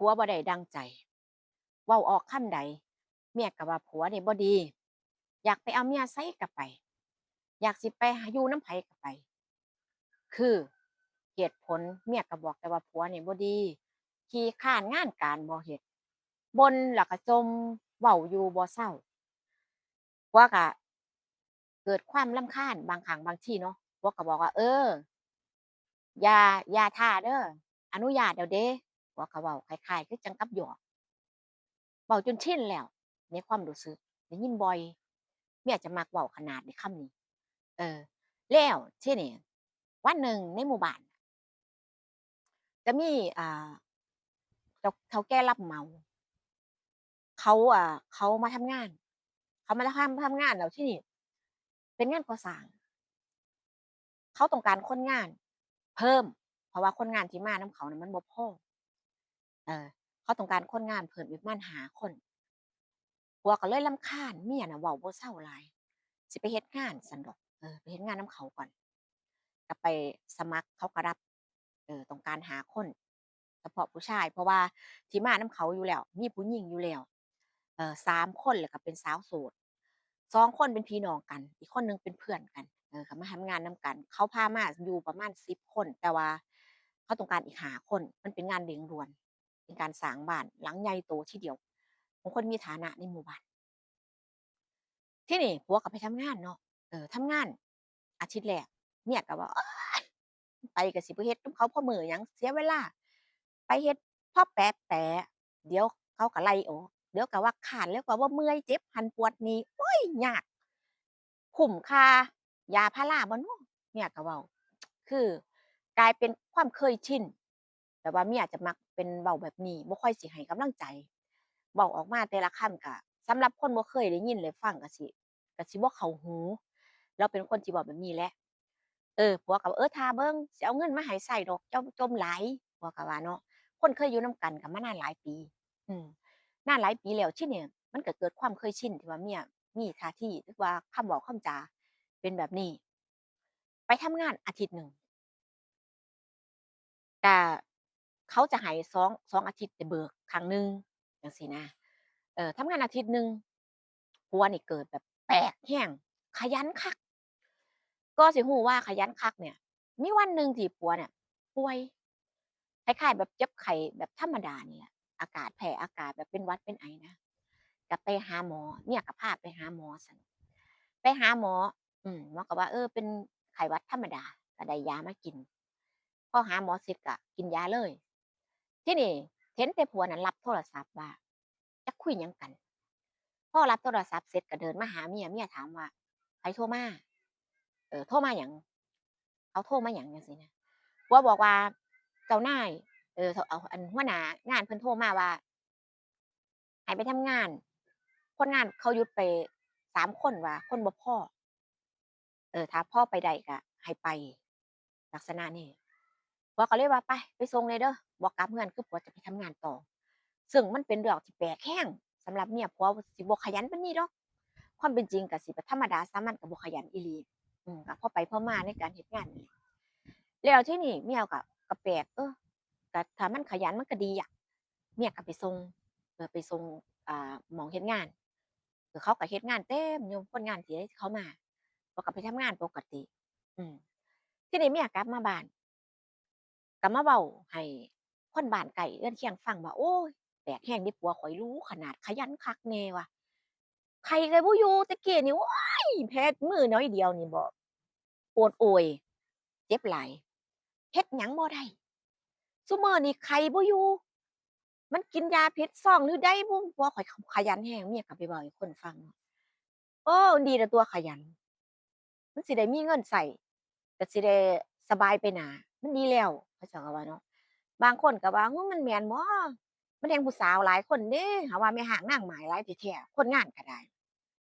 ผัวบ่ได้ดังใจเว้าออกคำใดเมียก็ว่าผัวนี่บ่ดีอยากไปเอาเมียไสก็ไปอยากสิไปหาอยู่นำไผก็ไปคือเหตุผลเมียก็บอกแต่ว่าผัวนี่บ่ดีขี้คร้านงานการบ่เฮ็ดบ่นแล้วก็จมเว้าอยู่บ่เซาผัวก็เกิดความรำคาญบางครั้งบางทีเนาะผัวก็บอกว่าอย่าท่าเด้ออนุญาตแล้วเด้ผัวก็เว้าคล้ายๆคือจั่งกับหยอก เว้าจนชินแล้วในความรู้สึกได้ยินบ่อยเมียจะมักเว้าขนาดนี้คำนี้เออแล้วทีนี้วันหนึ่งในหมู่บ้านจะมีเฒ่าแก่รับเหมาเขามาทำงานเขามาทำงานแล้วทีนี้เป็นงานก่อสร้างเขาต้องการคนงานเพิ่มเพราะว่าคนงานที่มานำเขาน่ะมันบ่พอเออเขาต้องการคนงานเพิ่มอีกประมาณ5คน ผัวก็เลยรำคาญเมียน่ะเว้าบ่เซาหลายสิไปเฮ็ดงานซั้นดอกไปเฮ็ดงานนำเขาก่อนก็ไปสมัครเขาก็รับต้องการหาคนเฉพาะผู้ชายเพราะว่าที่มานำเขาอยู่แล้วมีผู้หญิงอยู่แล้ว3คนแล้วก็เป็นสาวโสด2คนเป็นพี่น้องกันอีกคนหนึ่งเป็นเพื่อนกันก็มาทำงานนำกันเขาพามาอยู่ประมาณ10คนแต่ว่าเขาต้องการอีก5คนมันเป็นงานเร่งด่วนเป็นการสร้างบ้านหลังใหญ่โตทีเดียวของคนมีฐานะในหมู่บ้าน ที่นี่ผัวก็ไปทำงานเนาะทำงานอาทิตย์แรกเมียก็ว่าโอ๊ยไปก็สิไปเฮ็ดนำเขาเพราะมื้อหยังเสียเวลาไปเฮ็ดพอแป๊ะๆเดี๋ยวเขาก็ไล่ออกเดี๋ยวก็ว่าคร้านแล้วก็ว่าเมื่อยเจ็บหั้นปวดนี่โอ๊ยยากคุ้มค่ายาพาราบ่น้อเมียก็เว้าคือกลายเป็นความเคยชินแบบว่าเมียจะมักเป็นเว้าแบบนี้บ่ค่อยสิให้กำลังใจเว้าออกมาแต่ละคำก็สำหรับคนบ่เคยได้ยินได้ฟังก็สิบ่เข้าหูเราเป็นคนที่เว้าแบบนี้แหละผัวก็ว่าท่าเบิ่งสิเอาเงินมาให้ใช้ดอกเจ้าจมหลายผัวก็ว่าเนาะคนเคยอยู่นำกันก็มานานหลายปีอืมนานหลายปีแล้วทีนี้มันก็เกิดความเคยชินที่ว่าเมียมีท่าทีหรือว่าคำเว้าคำจาเป็นแบบนี้ไปทำงานอาทิตย์หนึ่งก็เขาจะให้2อาทิตย์ไปเบิกครั้งหนึ่งจังซี้นะทำงานอาทิตย์หนึ่งผัวนี่เกิดแบบแปลกแรงขยันคัก ก็สิรู้ว่าขยันคักเนี่ยมีวันหนึ่งที่ผัวเนี่ยป่วยคล้ายๆแบบเจ็บไข้แบบธรรมดานี่แหละอากาศแพ้อากาศแบบเป็นหวัดเป็นไอนะก็ไปหาหมอเมียก็พาไปหาหมอซั่นไปหาหมอหมอก็ว่าเป็นไข้หวัดธรรมดาก็ได้ยามากินพอหาหมอเสร็จก็กินยาเลยทีนี้เห็นแต่ผัวน่ะรับโทรศัพท์ว่าจักคุยหยังกันพอรับโทรศัพท์เสร็จก็เดินมาหาเมียเมียถามว่าไผโทรมาโทรมาหยังเขาโทรมาหยังจังซี้นะ ผัวบอกว่าเจ้านายเอาอันหัวหน้างานเพิ่นโทรมาว่าให้ไปทำงานคนงานเขาหยุดไป3คนว่าคนบ่พอถ้าพอไปได้ก็ให้ไปลักษณะนี้ผัวก็เลยว่าไปส่งหน่อยเด้อบ่กลับเรือนคือผัวจะไปทำงานต่อซึ่งมันเป็นเรื่องที่แปลกแรงสำหรับเมียผัวสิบ่ขยันปานนี้ดอกความเป็นจริงก็สิแบบธรรมดาสามัญก็บ่ขยันอีหลีก็พอไปพอมาในการเฮ็ดงานนั่นแหละแล้วทีนี้เมียก็แปลกก็ถ้ามันขยันมันก็ดีอะเมียก็ไปส่งไปส่งหม้องเฮ็ดงานเขาก็เฮ็ดงานเต็มอยู่คนงานที่เขามาเขาก็ไปทำงานปกติอืมทีนี้เมียกลับมาบ้านก็มาเว้าให้คนบ้านใกล้เรือนเคียงฟังว่าโอ๊ยแปลกแรงเดะผัวข้อยรู้ขนาดขยันคักแน่ว่ะไผก็บ่อยู่แต่กี้นี่โอ๊ยแพ้มือน้อยเดียวนี่บ่โอดโอยเจ็บหลายเฮ็ดหยังบ่ได้ซุมื้อนี้ไข้บ่อยู่ มันกินยาพิษซ่องหรือใดบุผัวข้อยขยันแรงเมียก็ไปเว้าให้คนฟังมันดีแต่ตัวขยันมันสิได้มีเงินใช้ก็สิได้สบายไปหน้ามันดีแล้วเขาเจ้าก็ว่าเนาะบางคนก็ว่ามันแม่นบ่มันแฮ่งผู้สาวหลายคนเด้หาว่าแม่ฮ้างนางไม้หลายแท้ๆคนงานก็ได้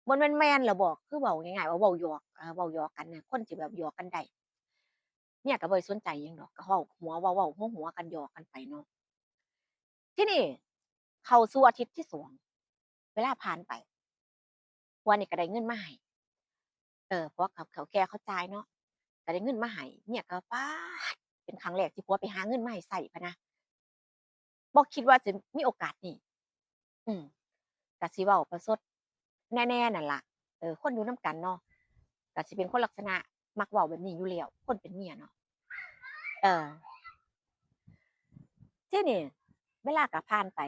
บ่แม่นแม่นล่ะบ่คือเว้าง่ายๆว่าเว้าหยอกเว้าหยอกกันน่ะคนที่แบบหยอกกันได้เมียก็บ่ได้สนใจหยังดอกก็เว้าหัวๆกันหยอกกันไปเนาะทีนี้เข้าสู่อาทิตย์ที่2เวลาผ่านไป ผัวนี่ก็ได้เงินมาให้เพราะว่าเขาแก่เขาจ่ายเนาะก็ได้เงินมาให้เมียก็ป๊าดเป็นครั้งแรกที่ผัวไปหาเงินมาให้ใช้พะนะ บ่คิดว่าจะมีโอกาสนี้อืมก็สิเว้าประชดแน่ๆนั่นล่ะคนอยู่นำกันเนาะก็สิเป็นคนลักษณะมักเว้าแบบนี้อยู่แล้วคนเป็นเมียเนาะเออทีนี้เวลาก็ผ่านไป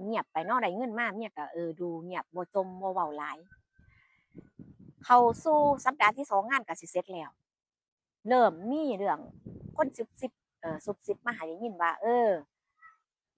เงียบๆไปเนาะได้เงินมาเมียก็ดูเงียบบ่จมบ่เว้าหลายเข้าสู่สัปดาห์ที่2งานก็สิเสร็จแล้ว เริ่มมีเรื่องคนซุบซิบซุบซิบมาให้ได้ยินว่า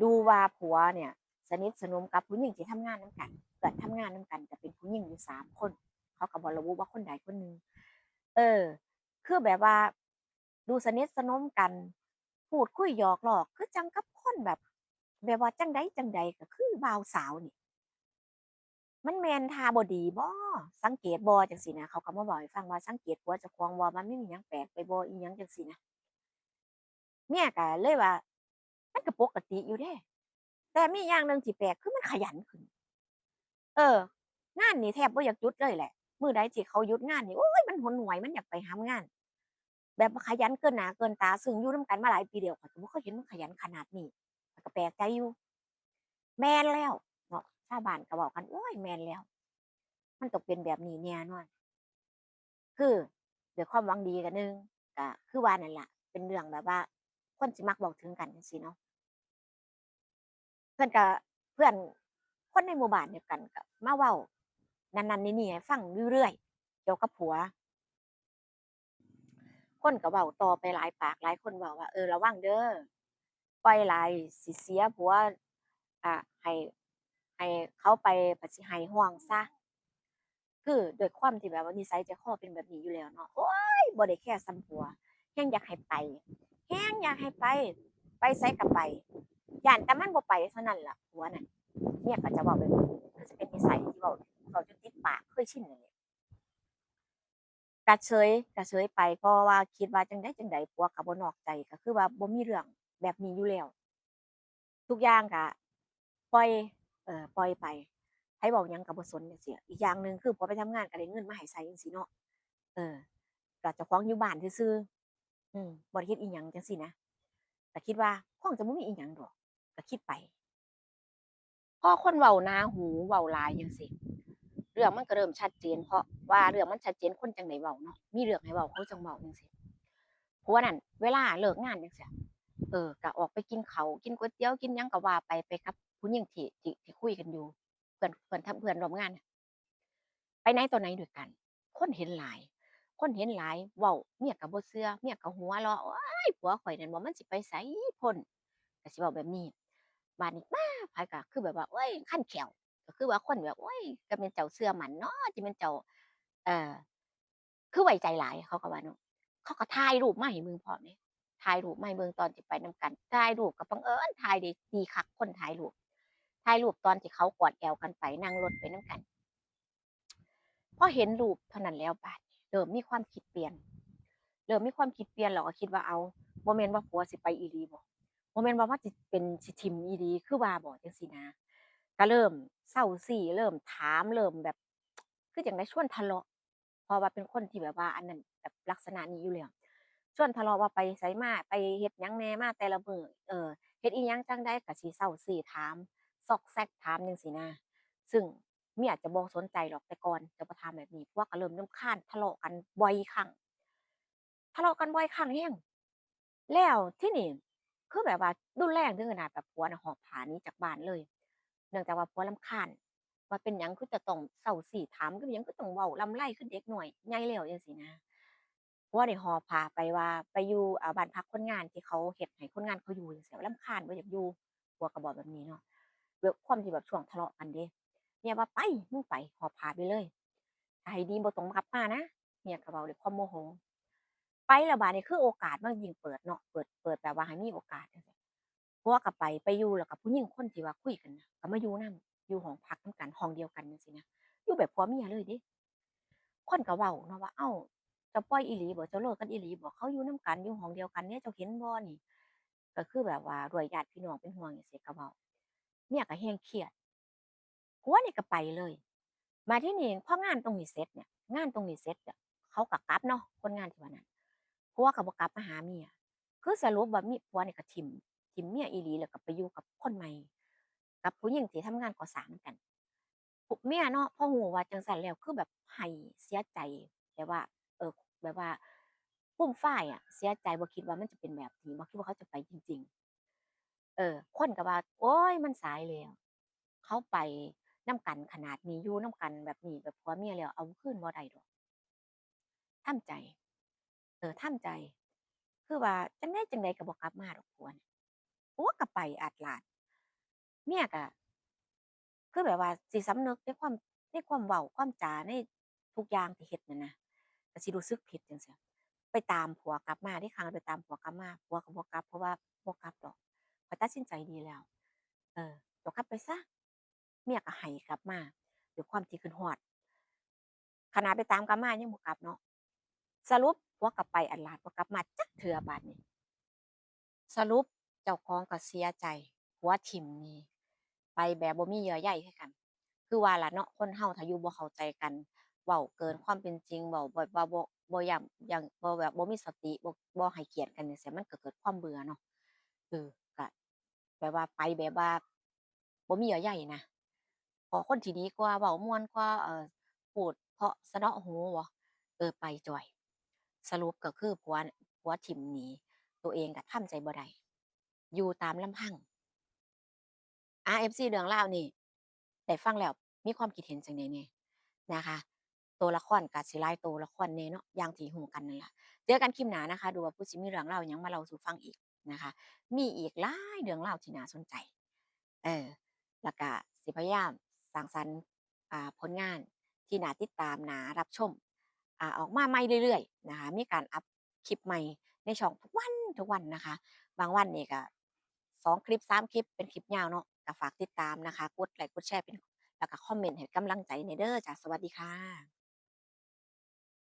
ดูว่าผัวเนี่ยสนิทสนมกับผู้หญิงที่ทำงานนำกันเกิดทำงานนำกันก็เป็นผู้หญิงอยู่3 คนเขาก็บ่ระบุว่าคนใดคนหนึ่งเออคือแบบว่าดูสนิทสนมกันพูดคุยหยอกล้อคือจังกับคนแบบว่าจั่งใดจั่งใดก็คือบ่าวสาวนี่ มันแม่นท่าบ่ดีบ่สังเกตบ่จังซี้นะเขาก็มาเว้าให้ฟังว่าสังเกตผัวเจ้าของบ่มันมีหยังแปลกไปบ่อิหยังจั่งซี้นะเมียก็เลยว่ามันก็ปกติอยู่เดะแต่มีอย่างหนึ่งที่แปลกคือมันขยันขึ้นเอองานนี่แทบบ่อยากหยุดเลยแหละมื้อใดที่เขาหยุดงานนี่โอ๊ยมันหนหวยมันอยากไปหางานแบบว่าขยันเกินหน้าเกินตาซึ่งอยู่นำกันมาหลายปีแล้วข้อยก็บ่เคยเห็นมันขยันขนาดนี้ข้อยก็แปลกใจอยู่แม่นแล้วเนาะชาวบ้านก็เว้ากันโอ๊ยแม่นแล้วมันต้องเป็นแบบนี้แน่นอน คือด้วยความหวังดีก็หนึ่งก็คือว่านั่นล่ะเป็นเรื่องแบบว่าคนสิมักเว้าถึงกันจังซี้เนาะเพิ่นก็เพื่อนคนในหมู่บ้านเดียวกันก็มาเว้านั่นๆนี่ๆให้ฟังอยู่เรื่อยเกี่ยวกับผัวคนก็เว้าต่อไปหลายปากหลายคนเว้าว่าระวังเด้อปล่อยหลายสิเสียผัวให้เขาไปบัดสิให้ฮ้องซะคือด้วยความที่แบบว่านิสัยใจคอเป็นแบบนี้อยู่แล้วเนาะโอ๊ยบ่ได้แคร์ส่ำผัวแฮ่งอยากให้ไป แฮงอยากให้ไปไปไสก็ไปย้านแต่มันบ่ไปเท่านั้นล่ะผัวน่ะเมียก็จะเว้าแบบนี้ก็จะเป็นนิสัยที่เว้าจนติดปากเคยชินนั่นแหละก็เฉยไปเพราะว่าคิดว่าจั่งใดผัวก็บ่นอกใจก็คือว่าบ่มีเรื่องแบบนี้อยู่แล้วทุกอย่างก็ปล่อยปล่อยไปไผเว้าหยังก็บ่สนจังซี้อีกอย่างหนึ่งคือผัวไปทำงานก็ได้เงินมาให้ใช้จังซี้เนาะเออก็เจ้าของอยู่บ้านซื่อๆบ่ได้เฮ็ดอิหยังจังซี้นะก็คิดว่าคงจะบ่มีอิหยังดอกก็คิดไป พอคนเว้าหนาหูเว้าหลายจังซี้เรื่องมันก็เริ่มชัดเจนเพราะว่าเรื่องมันชัดเจนคนจั่งใดเว้าเนาะมีเรื่องให้เว้าเขาจั่งเว้าจังซี้ผัวนั่นเวลาเลิกงานจั่งซี้ก็ออกไปกินข้าวกินก๋วยเตี๋ยวกินหยังก็ว่าไปกับผู้หญิงที่คุยกันอยู่เพื่อนร่วมงานน่ะไปไหนต่อไหนด้วยกันคนเห็นหลายเว้าเมียก็บ่เชื่อเมียก็หัวเราะโอ๊ยผัวข้อยนั่นบ่มันสิไปไสพ้นก็สิเว้าแบบนี้บัดนี้ป๊าไผก็คือแบบว่าโอ๊ยคันแขว ก็คือว่าคนแบบโอ๊ยก็แม่นเจ้าเชื่อมั่นเนาะที่แม่นเจ้าเอ่อคือไว้ใจหลายเขาก็ว่าเนาะเขาก็ถ่ายรูปมาให้เบิ่งพร้อมเดะถ่ายรูปมาให้เบิ่งตอนที่ไปนำกันถ่ายรูปก็บังเอิญถ่ายได้ดีคักคนถ่ายรูปตอนที่เขากอดแอวกันไปนั่งรถไปนำกันพอเห็นรูปเท่านั้นแล้วบัดนี้เริ่มมีความคิดเปลี่ยนแล้วก็คิดว่าเอาบ่แม่นว่าผัวสิไปอีหลีบ่บ่แม่นว่ามันสิถิ้มอีหลีคือว่าบ่จังซี้นะ ก็เริ่มเซ้าซี้เริ่มถามเริ่มแบบคือจั่งใดชวนทะเลาะเพราะว่าเป็นคนที่แบบว่าอันนั้นแบบลักษณะนี้อยู่แล้วชวนทะเลาะว่าไปไสมาไปเฮ็ดหยังแหน่มาแต่ละมื้อเฮ็ดอิหยังจั่งใดก็สิเซ้าซี้ถามซอกแซกถามจังซี้นะซึ่งเมียจะบ่สนใจหรอกแต่ก่อนจะมาถามแบบนี้เพราะว่าก็เริ่มรำคาญทะเลาะกันบ่อยครั้งทะเลาะกันบ่อยครั้งแรงแล้วทีนี้คือแบบว่ารุนแรงถึงขนาดแบบผัวน่ะหอบผ้าหนีจากบ้านเลย เนื่องจากว่าผัวรำคาญว่าเป็นหยังคือจะต้องเซ้าซี้ถามคือหยังคือต้องเว้าลำไรคือเด็กน้อยใหญ่แล้วจังซี้นะผัวได้หอบผ้าไปว่าไปอยู่บ้านพักคนงานที่เขาเฮ็ดให้คนงานเขาอยู่จังซี้รำคาญบ่อยากอยู่ผัวก็บอกแบบนี้เนาะด้วยความที่แบบช่วงทะเลาะกันเดะเมียว่าไปมึงไปหอบผ้าไปเลยถ้าให้ดีบ่ต้องกลับมานะเมียก็เว้าด้วยความโมโหไปแล้วบัดนี้คือโอกาสมันยิ่งเปิดเนาะเปิดแบบว่าให้มีโอกาสจังซี้ ผัวก็ไปอยู่แล้วกับผู้หญิงคนที่ว่าคุยกันน่ะก็มาอยู่นำอยู่ห้องพักนำกันห้องเดียวกันจังซี้นะอยู่แบบผัวเมียเลยเดะคนก็เว้าเนาะว่าอ้าวเจ้าปล่อยอีหลีบ่เจ้าเลิกกันอีหลีบ่เขาอยู่นำกันอยู่ห้องเดียวกันเนี่ยเจ้าเห็นบ่นี่ก็คือแบบว่าด้วยญาติพี่น้องเป็นห่วงจังซี้ก็เว้าเมียก็แฮงเครียดผัวนี่ก็ไปเลยมาที่นี่พองานตรงนี้เสร็จเนี่ยงานตรงนี้เสร็จอะเขาก็กลับเนาะคนงานที่ว่านั้นผัวก็บ่กลับมาหาเมียคือสรุปว่าผัวนี่ก็ถิ้ม ทิมเมียอีหลีแล้วก็ไปอยู่กับคนใหม่กับผู้หญิงที่ทำงานก่อสร้างนำกันผู้เมียเนาะพอรู้ว่าจั่งซั้นแล้วคือแบบให้เสียใจแบบว่าเอ่อแบบว่าฟูมฟ่ายอะเสียใจบ่คิดว่ามันจะเป็นแบบนี้บ่คิดว่าเขาจะไปจริงๆคนก็ว่าโอ๊ยมันสายแล้วเขาไปนำกันขนาดนี้อยู่นำกันแบบนี้แบบผัวเมียแล้วเอาคืนบ่ได้ดอกทำใจทำใจคือว่าจั่งใดก็บ่กลับมาดอกผัวน่ะผัวก็ไปอาดลาดเมียก็ คือแบบว่าสิสำนึกในความเว้าความจาในทุกอย่างที่เฮ็ดนั่นนะก็สิรู้สึกผิดจั่งซี้ไปตามผัวกลับมาเดะครั้งนั้นไปตามผัวกลับมาผัวก็บ่กลับเพราะว่าบ่กลับดอกข้อยตัดสินใจดีแล้วเออเจ้ากลับไปซะเมียก็ให้กลับมาด้วยความที่คิดฮอดขนาดไปตามกลับมายังบ่กลับเนาะสรุปผัวก็ไปอันลาดบ่กลับมาจักเทื่อบัดนี้ สรุปเจ้าของก็เสียใจผัวถิ้มหนี้ไปแบบบ่มีเยื่อใยให้กันคือว่าล่ะเนาะคนเราถ้าอยู่บ่เข้าใจกันเว้าเกินความเป็นจริงเว้าบ่ย้ำยั้งบ่แบบบ่มีสติบ่ให้เกียรติกันจั่งซี้มันก็เกิดความเบื่อเนาะก็แบบว่าไปแบบว่าบ่มีเยื่อใยนะขอคนที่ดีกว่าเว้าม่วนกว่าพูดเพราะสะเนาะหูบ่ไปจ้อยสรุปก็คือผัวถิ้มหนีตัวเองก็ทำใจบ่ได้ อยู่ตามลำพัง RFC เรื่องราวนี่ได้ฟังแล้วมีความคิดเห็นจั่งใดแหน่นะคะตัวละครก็สิหลายตัวละครแหน่เนาะอย่างที่รู้กันนั่นล่ะเจอกันคลิปหน้านะคะดูว่าผู้สิมีเรื่องราวหยังมาเล่าสู่ฟังอีกนะคะมีอีกหลายเรื่องราวที่น่าสนใจเออแล้วก็สิพยายามสร้างสรรค์ผลงานที่น่าติดตามน่ารับชมออกมาใหม่เรื่อยๆนะคะมีการอัปคลิปใหม่ในช่องทุกวันนะคะ บางวันนี่ก็2คลิป3คลิปเป็นคลิปยาวเนาะก็ฝากติดตามนะคะกดไลก์กดแชร์เป็นแล้วก็คอมเมนต์ให้กำลังใจหน่อยเด้อจ้ะสวัสดีค่ะ